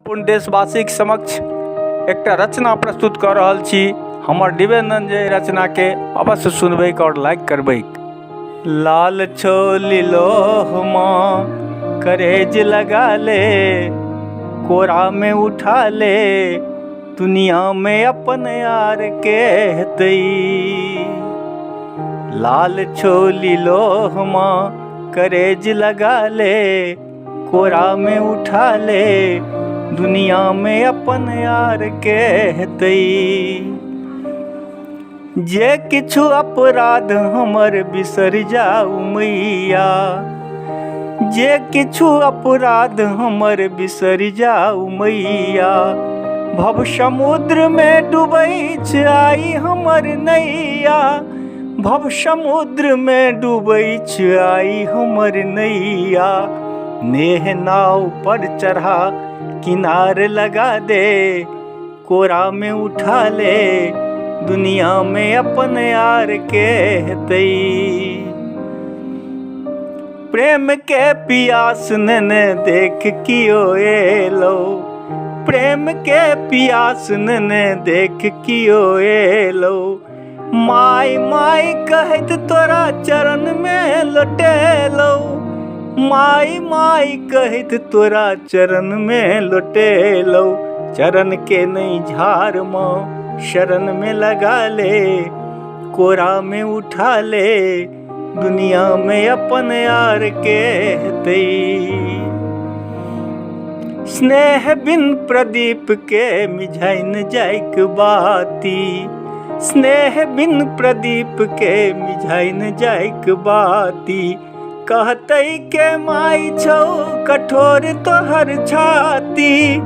पूर्ण देशवासी के समक्ष एक रचना प्रस्तुत कर रहल छी। हमर निवेदन जे रचना के अवश्य सुनबे और लाइक करबे। लाल छोली लोहमा करेज लगा ले, कोरा में उठा ले, दुनिया में अपन यार के हतई। लाल छोली लोहमा करेज लगा ले, कोरा में उठा ले, दुनिया में अपन यार के हतई। जे किछु अपराध हमर बिसर जाऊ मैया, जे किछु अपराध हमर बिसर जाऊ मैया। भव समुद्र में डूबैछ आई हमर नैया, भव समुद्र में डूबैछ आई हमर नैया। नेह नाव पर चढ़ा किनार लगा दे, कोरा में उठा ले, दुनिया में अपन यार के हतई। प्रेम के पियास ने देख कियो एलो, प्रेम के पियास ने देख कियो एलो। माई माई कहत तोरा चरण में लौटेलो, माई माई कहत तोरा चरण में लौटेलो। चरण के नहीं झार माँ शरण में लगा ले, कोरा में उठा ले, दुनिया में अपन यार के हतई। स्नेह बिन प्रदीप के मिझाइन जाइक बाती, स्नेह बिन प्रदीप के मिझाइन जाइक बाती। कहतई के माई छौ कठोर तोहर छाती,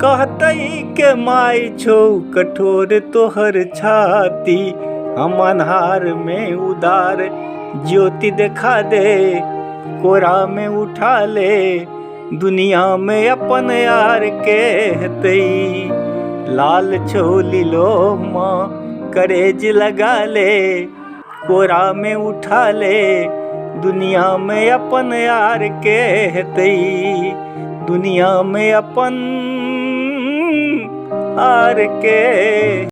कहतई के माई छौ कठोर तोहर छाती। हम अन्हार में उदार ज्योति देखा दे, कोरा में उठा ले, दुनिया में अपन यार के हतई। लाल छोली लोहमा करेज लगा ले, कोरा में उठा ले, दुनिया में अपन यार के हतई। दुनिया में अपन यार के